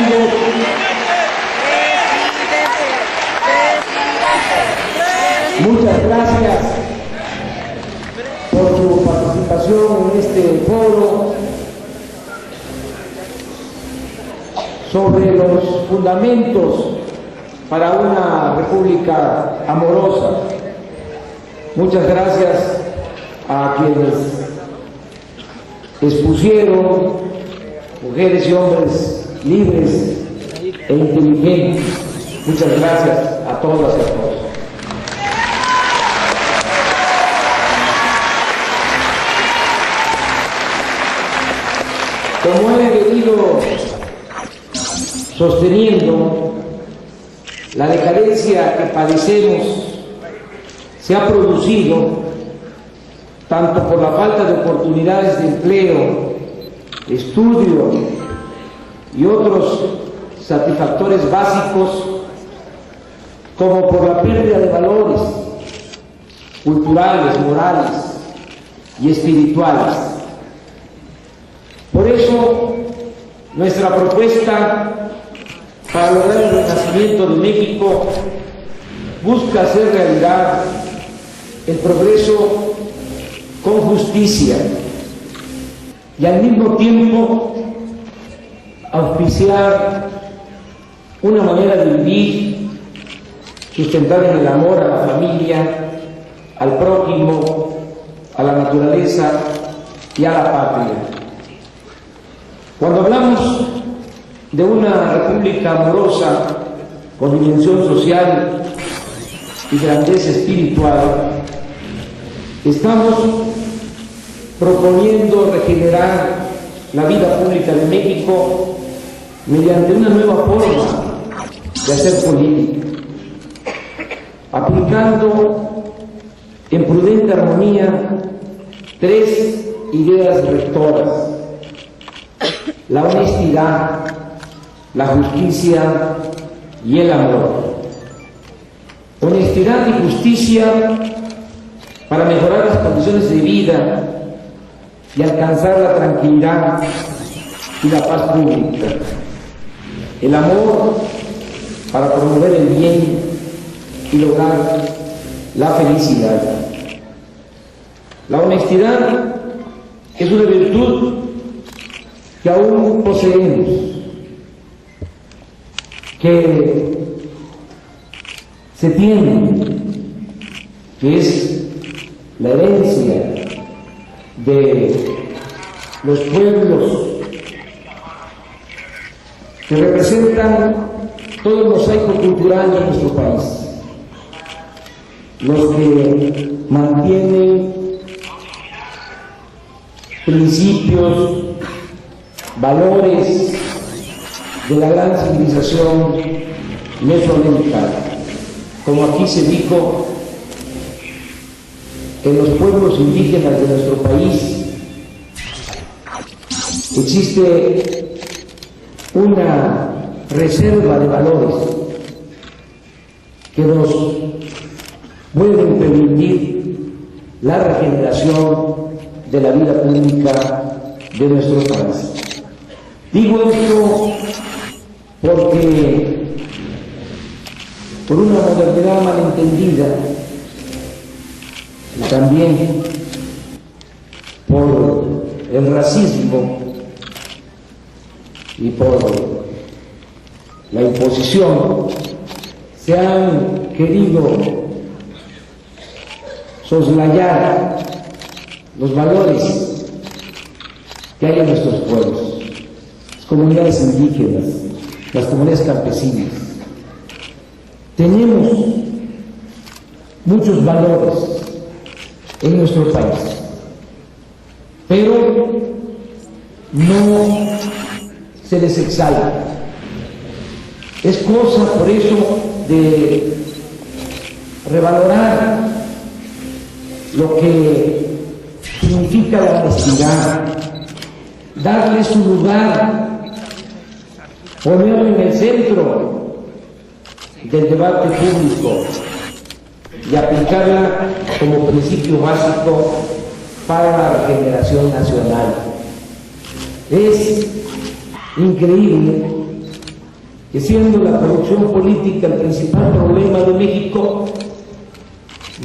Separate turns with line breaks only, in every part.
amigos. Muchas gracias por su participación en este foro sobre los fundamentos para una república amorosa. Muchas gracias a quienes expusieron, mujeres y hombres libres e inteligentes. Muchas gracias a todas y a todos. Como he venido sosteniendo, la decadencia que padecemos se ha producido tanto por la falta de oportunidades de empleo, estudio y otros satisfactores básicos, como por la pérdida de valores culturales, morales y espirituales. Por eso, nuestra propuesta para lograr el renacimiento de México busca hacer realidad el progreso con justicia y al mismo tiempo auspiciar una manera de vivir sustentada en el amor a la familia, al prójimo, a la naturaleza y a la patria. Cuando hablamos de una república amorosa con dimensión social y grandeza espiritual, estamos proponiendo regenerar la vida pública de México mediante una nueva forma de hacer política, aplicando en prudente armonía 3 ideas rectoras: la honestidad, la justicia y el amor. Honestidad y justicia para mejorar las condiciones de vida y alcanzar la tranquilidad y la paz pública. El amor para promover el bien y lograr la felicidad. La honestidad es una virtud que aún poseemos, que se tiene, que es la herencia de los pueblos que representan todo el mosaico cultural de nuestro país, los que mantienen principios, valores de la gran civilización mesoamericana. Como aquí se dijo, en los pueblos indígenas de nuestro país existe una reserva de valores que nos pueden permitir la regeneración de la vida pública de nuestro país. Digo esto porque por una modernidad malentendida y también por el racismo y por la imposición se han querido soslayar los valores que hay en nuestros pueblos, las comunidades indígenas, las comunidades campesinas. Tenemos muchos valores en nuestro país, pero no se les exalta. Es cosa, por eso, de revalorar lo que significa la honestidad, darle su lugar, ponerlo en el centro del debate público y aplicarla como principio básico para la regeneración nacional. Es increíble que siendo la corrupción política el principal problema de México,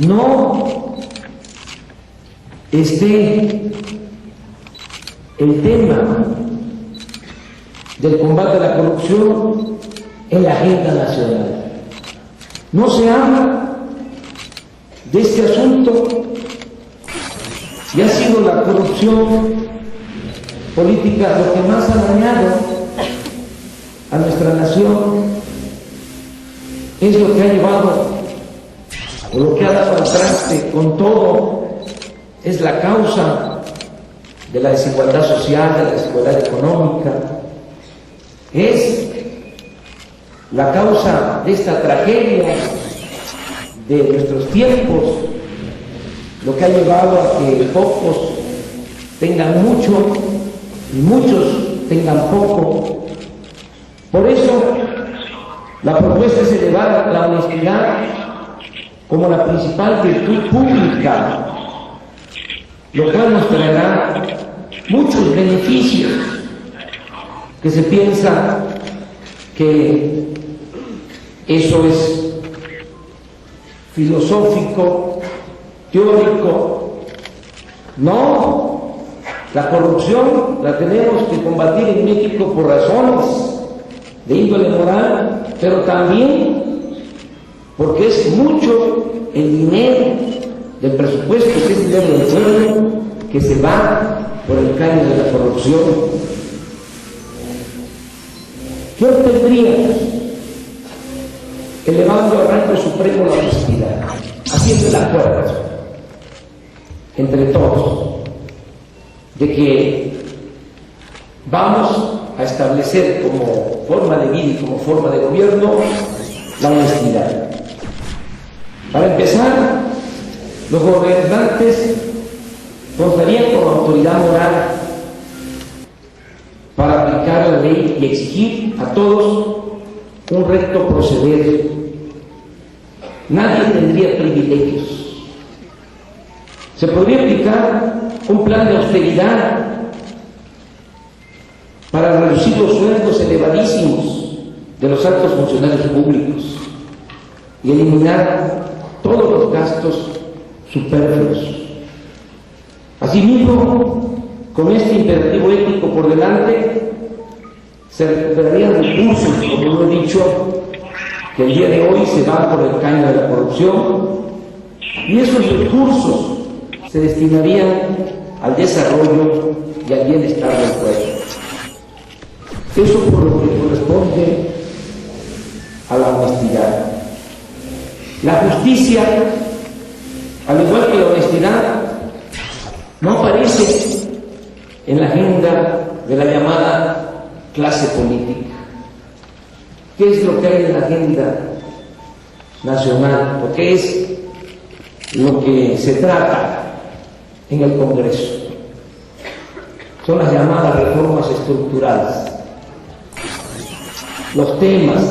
no esté el tema del combate a la corrupción en la agenda nacional. No se habla de este asunto y ha sido la corrupción política lo que más ha dañado a nuestra nación. Es lo que ha llevado, o lo que ha dado al traste con todo, es la causa de la desigualdad social, de la desigualdad económica, es la causa de esta tragedia de nuestros tiempos, lo que ha llevado a que pocos tengan mucho y muchos tengan poco. Por eso la propuesta es elevar la honestidad como la principal virtud pública, lo cual nos traerá muchos beneficios que se piensa que eso es filosófico, teórico. No, la corrupción la tenemos que combatir en México por razones de índole moral, pero también porque es mucho el dinero del presupuesto, que es dinero del pueblo, que se va por el caño de la corrupción. ¿Qué obtendríamos elevando al rango supremo la honestidad, haciendo el acuerdo entre todos de que vamos a establecer como forma de vida y como forma de gobierno la honestidad? Para empezar, los gobernantes contarían con autoridad moral para aplicar la ley y exigir a todos un recto proceder. Nadie tendría privilegios. Se podría aplicar un plan de austeridad para reducir los sueldos elevadísimos de los altos funcionarios públicos y eliminar todos los gastos superfluos. Asimismo, con este imperativo ético por delante, se recuperarían recursos, como lo he dicho, que el día de hoy se van por el caño de la corrupción, y esos recursos se destinarían al desarrollo y al bienestar del pueblo. Eso por lo que corresponde a la honestidad. La justicia, al igual que la honestidad, no aparece en la agenda de la llamada clase política. ¿Qué es lo que hay en la agenda nacional? ¿O qué es lo que se trata en el Congreso? Son las llamadas reformas estructurales. Los temas: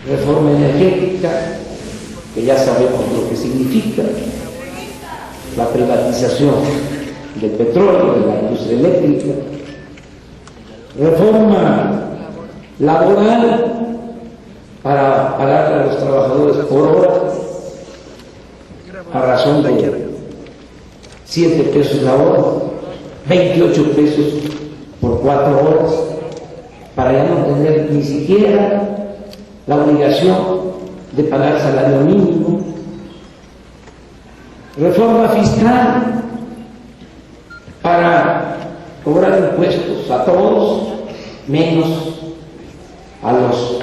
reforma energética, que ya sabemos lo que significa, la privatización del petróleo, de la industria eléctrica, reforma laboral para pagarle a los trabajadores por hora a razón de 7 pesos la hora, 28 pesos por 4 horas, para ya no tener ni siquiera la obligación de pagar salario mínimo. Reforma fiscal para cobrar impuestos a todos, menos a los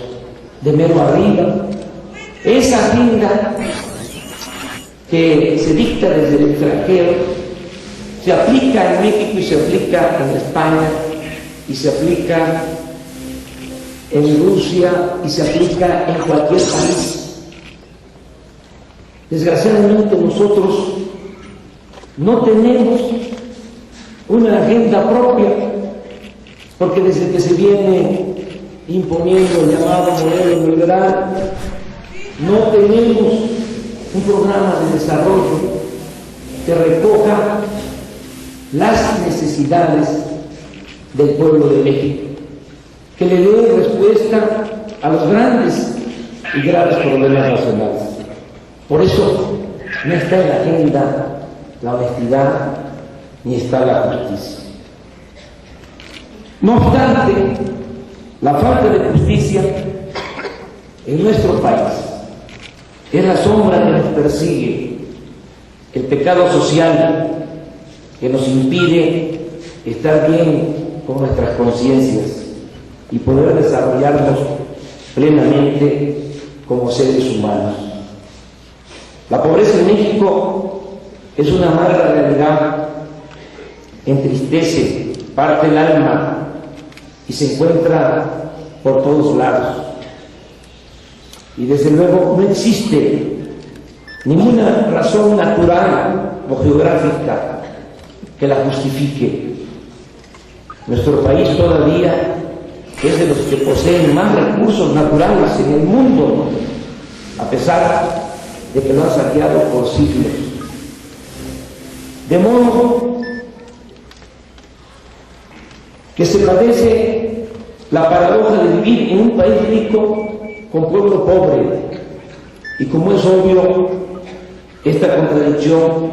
de mero arriba. Esa agenda que se dicta desde el extranjero se aplica en México y se aplica en España y se aplica en Rusia y se aplica en cualquier país. Desgraciadamente nosotros no tenemos una agenda propia, porque desde que se viene imponiendo el llamado modelo liberal, no tenemos un programa de desarrollo que recoja las necesidades del pueblo de México, que le dé respuesta a los grandes y graves problemas nacionales. Por eso no está en la agenda la honestidad ni está la justicia. No obstante, la falta de justicia en nuestro país es la sombra que nos persigue, el pecado social que nos impide estar bien con nuestras conciencias y poder desarrollarnos plenamente como seres humanos. La pobreza en México es una amarga realidad, entristece, parte el alma y se encuentra por todos lados. Y desde luego no existe ninguna razón natural o geográfica que la justifique. Nuestro país todavía es de los que poseen más recursos naturales en el mundo, a pesar de que lo han saqueado por siglos. De modo que se padece la paradoja de vivir en un país rico con pueblo pobre. Y como es obvio, esta contradicción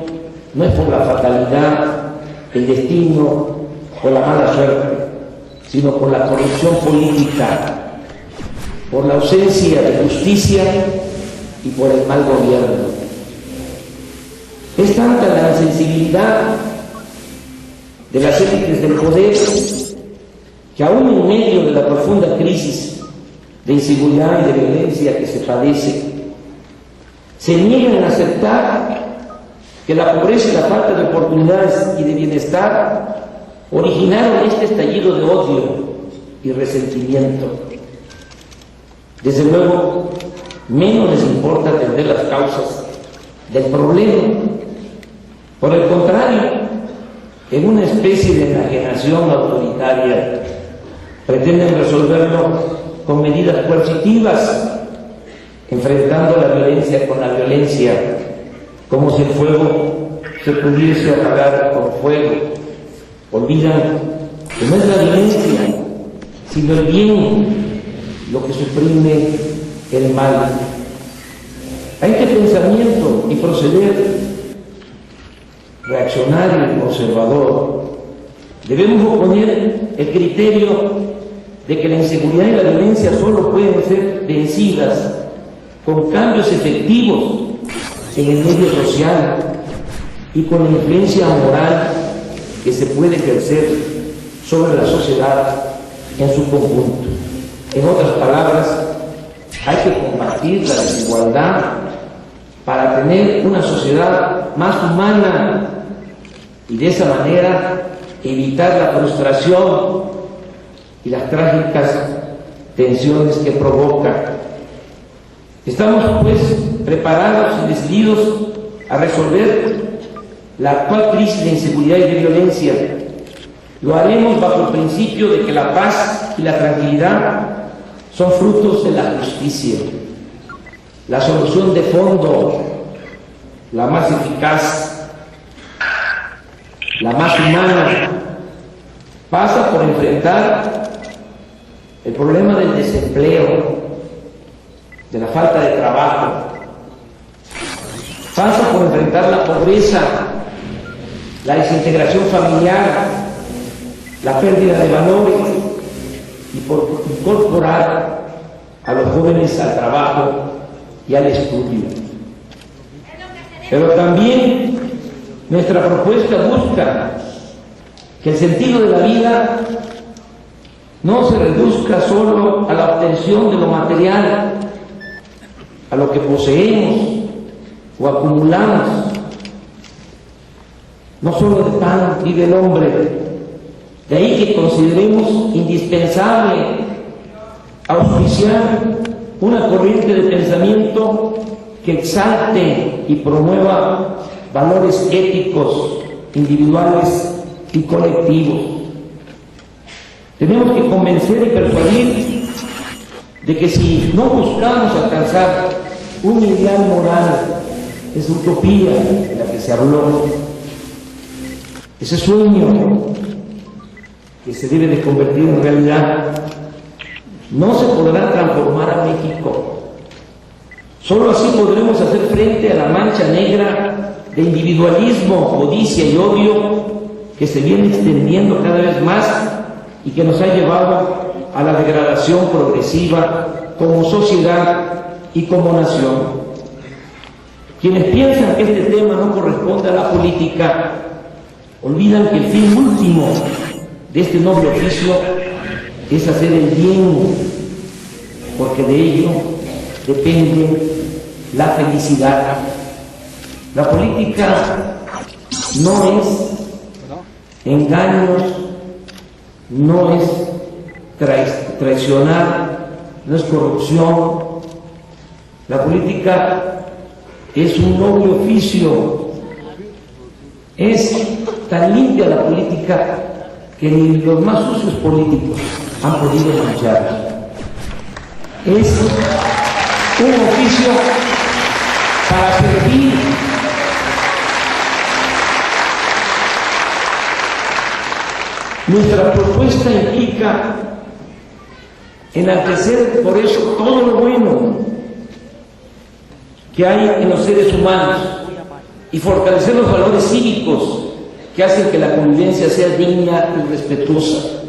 no es por la fatalidad, el destino o la mala suerte, sino por la corrupción política, por la ausencia de justicia y por el mal gobierno. Es tanta la insensibilidad de las élites del poder que aún en medio de la profunda crisis de inseguridad y de violencia que se padece, se niegan a aceptar que la pobreza y la falta de oportunidades y de bienestar originaron este estallido de odio y resentimiento. Desde luego, menos les importa atender las causas del problema. Por el contrario, en una especie de enajenación autoritaria, pretenden resolverlo con medidas coercitivas, enfrentando la violencia con la violencia, como si el fuego se pudiese apagar con fuego. Olvidan que no es la violencia, sino el bien lo que suprime el mal. A este pensamiento y proceder reaccionario y conservador debemos oponer el criterio de que la inseguridad y la violencia solo pueden ser vencidas con cambios efectivos en el medio social y con la influencia moral que se puede ejercer sobre la sociedad en su conjunto. En otras palabras, hay que combatir la desigualdad para tener una sociedad más humana y de esa manera evitar la frustración y las trágicas tensiones que provoca. Estamos pues preparados y decididos a resolver la actual crisis de inseguridad y de violencia. Lo haremos bajo el principio de que la paz y la tranquilidad son frutos de la justicia. La solución de fondo, la más eficaz, la más humana, pasa por enfrentar el problema del desempleo, de la falta de trabajo, pasa por enfrentar la pobreza, la desintegración familiar, la pérdida de valores y por incorporar a los jóvenes al trabajo y al estudio. Pero también nuestra propuesta busca que el sentido de la vida no se reduzca solo a la obtención de lo material, a lo que poseemos o acumulamos. No solo de pan vive el hombre. De ahí que consideremos indispensable auspiciar una corriente de pensamiento que exalte y promueva valores éticos, individuales y colectivos. Tenemos que convencer y persuadir de que si no buscamos alcanzar un ideal moral, esa utopía de la que se habló, ese sueño que se debe de convertir en realidad, no se podrá transformar a México. Solo así podremos hacer frente a la mancha negra de individualismo, codicia y odio que se viene extendiendo cada vez más y que nos ha llevado a la degradación progresiva como sociedad y como nación. Quienes piensan que este tema no corresponde a la política olvidan que el fin último de este noble oficio es hacer el bien, porque de ello depende la felicidad. La política no es engaños, no es traicionar, no es corrupción. La política es un noble oficio. Es tan limpia la política que ni los más sucios políticos han podido manchar. Es un oficio para servir. Nuestra propuesta implica enaltecer por eso todo lo bueno que hay en los seres humanos y fortalecer los valores cívicos que hacen que la convivencia sea digna y respetuosa.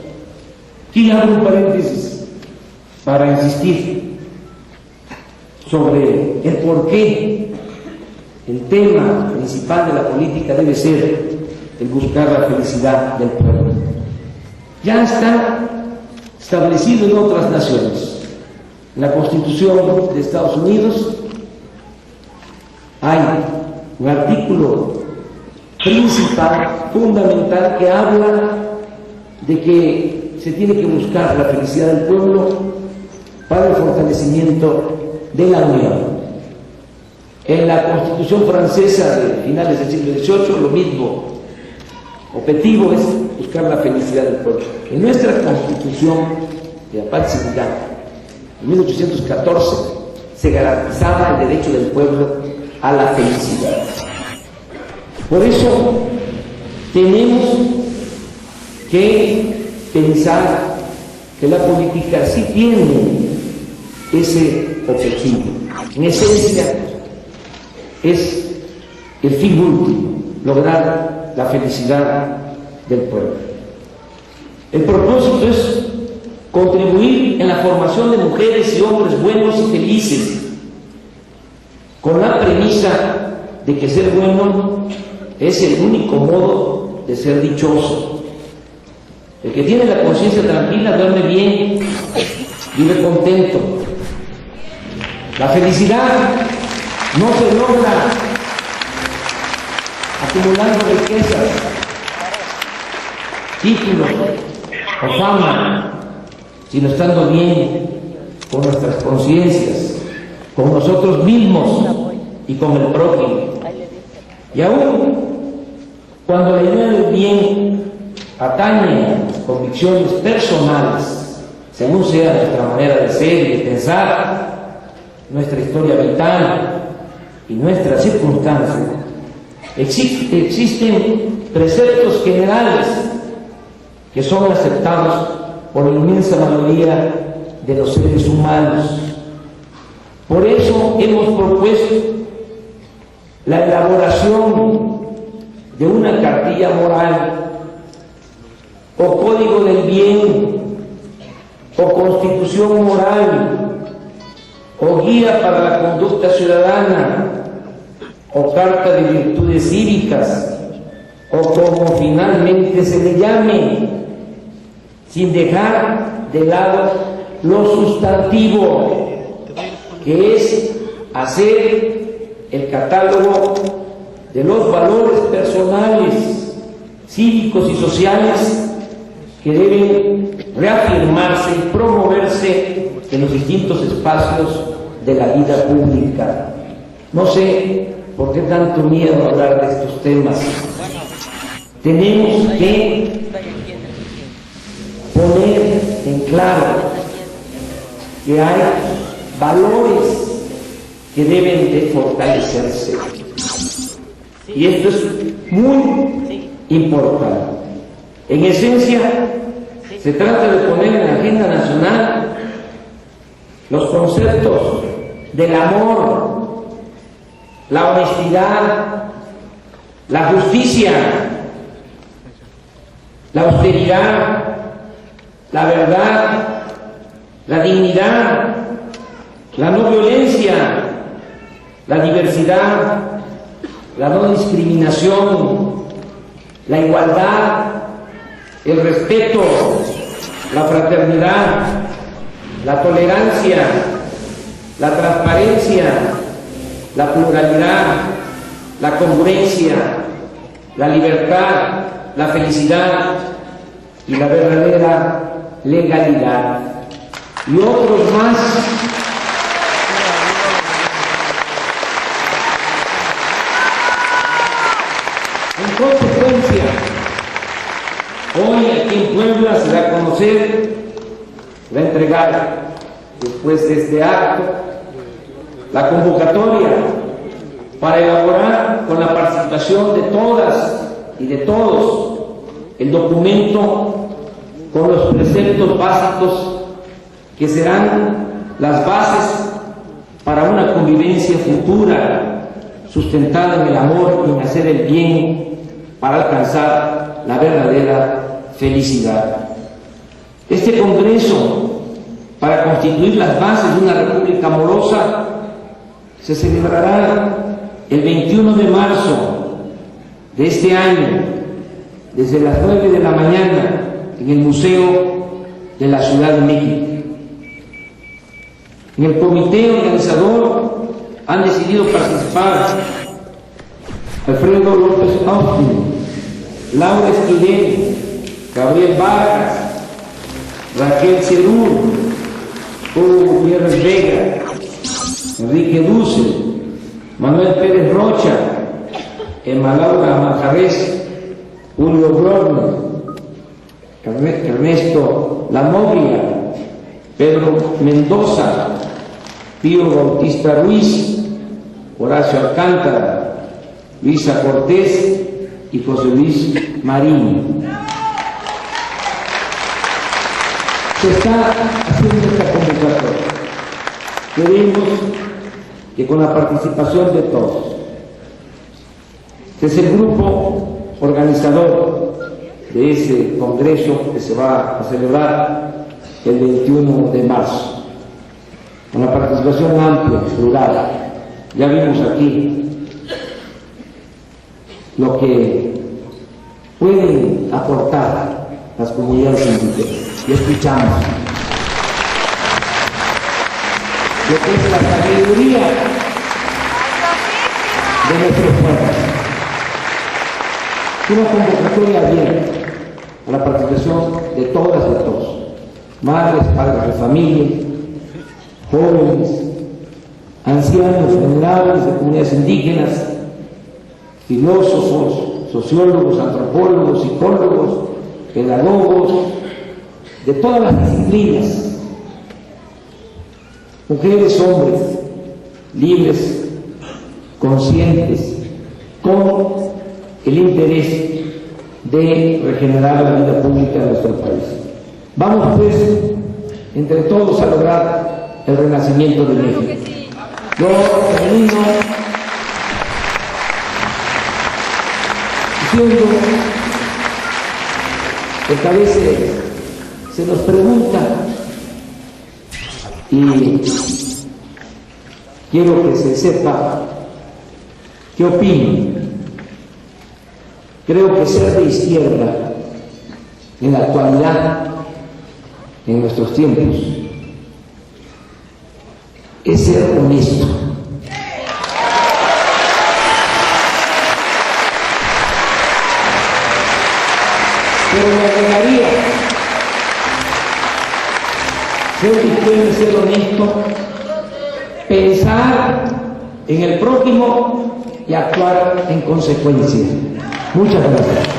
Aquí hago un paréntesis para insistir sobre el por qué el tema principal de la política debe ser el buscar la felicidad del pueblo. Ya está establecido en otras naciones. En la Constitución de Estados Unidos hay un artículo principal, fundamental, que habla de que se tiene que buscar la felicidad del pueblo para el fortalecimiento de la unión. En la Constitución francesa de finales del siglo XVIII, lo mismo objetivo es buscar la felicidad del pueblo. En nuestra Constitución de la Paz Civiliana, en 1814, se garantizaba el derecho del pueblo a la felicidad. Por eso tenemos que pensar que la política sí tiene ese objetivo. En esencia es el fin último, lograr la felicidad del pueblo. El propósito es contribuir en la formación de mujeres y hombres buenos y felices, con la premisa de que ser bueno es el único modo de ser dichoso. El que tiene la conciencia tranquila duerme bien, vive contento. La felicidad no se logra acumulando riquezas, títulos o fama, sino estando bien con nuestras conciencias, con nosotros mismos y con el prójimo. Y aún cuando la idea del bien atañe a las convicciones personales, según sea nuestra manera de ser y de pensar, nuestra historia vital y nuestras circunstancias, existen preceptos generales que son aceptados por la inmensa mayoría de los seres humanos. Por eso hemos propuesto la elaboración de una cartilla moral o código del bien o constitución moral o guía para la conducta ciudadana o carta de virtudes cívicas o como finalmente se le llame, sin dejar de lado lo sustantivo, que es hacer el catálogo de los valores personales, cívicos y sociales que deben reafirmarse y promoverse en los distintos espacios de la vida pública. No sé por qué tanto miedo a hablar de estos temas. Tenemos que poner en claro que hay valores que deben de fortalecerse. Y esto es muy importante. En esencia, se trata de poner en la agenda nacional los conceptos del amor, la honestidad, la justicia, la austeridad, la verdad, la dignidad, la no violencia, la diversidad, la no discriminación, la igualdad, el respeto, la fraternidad, la tolerancia, la transparencia, la pluralidad, la congruencia, la libertad, la felicidad y la verdadera legalidad, y otros más. En consecuencia, hoy aquí en Puebla se da a conocer, va a entregar después de este acto la convocatoria para elaborar con la participación de todas y de todos el documento con los preceptos básicos que serán las bases para una convivencia futura sustentada en el amor y en hacer el bien para alcanzar la verdadera felicidad. Este Congreso, para constituir las bases de una república amorosa, se celebrará el 21 de marzo de este año, desde las 9 de la mañana, en el Museo de la Ciudad de México. En el comité organizador han decidido participar Alfredo López Austin, Laura Esquilén, Gabriel Vargas, Raquel Cerú, Hugo Gutiérrez Vega, Enrique Duce, Manuel Pérez Rocha, Emma Laura Manjarres, Julio Brogna, Ernesto Lamoglia, Pedro Mendoza, Pío Bautista Ruiz, Horacio Alcántara, Luisa Cortés y José Luis Marín. Se está haciendo esta convocatoria. Queremos que con la participación de todos, que es el grupo organizador de ese congreso que se va a celebrar el 21 de marzo, con la participación amplia, plural. Ya vimos aquí lo que pueden aportar las comunidades indígenas y escuchamos lo que es la sabiduría de nuestros pueblos. Una convocatoria abierta a la participación de todas y de todos, madres, padres de familia, jóvenes, ancianos, venerables de comunidades indígenas, filósofos, sociólogos, antropólogos, psicólogos, pedagogos, de todas las disciplinas, mujeres, hombres, libres, conscientes, con el interés de regenerar la vida pública de nuestro país. Vamos pues, entre todos, a lograr el renacimiento de México. Yo termino diciendo que a veces se nos pregunta, y quiero que se sepa qué opino. Creo que ser de izquierda en la actualidad, en nuestros tiempos, es ser honesto. Pero me agregaría, ser de izquierda es ser honesto, pensar en el prójimo y actuar en consecuencia. Muchas gracias.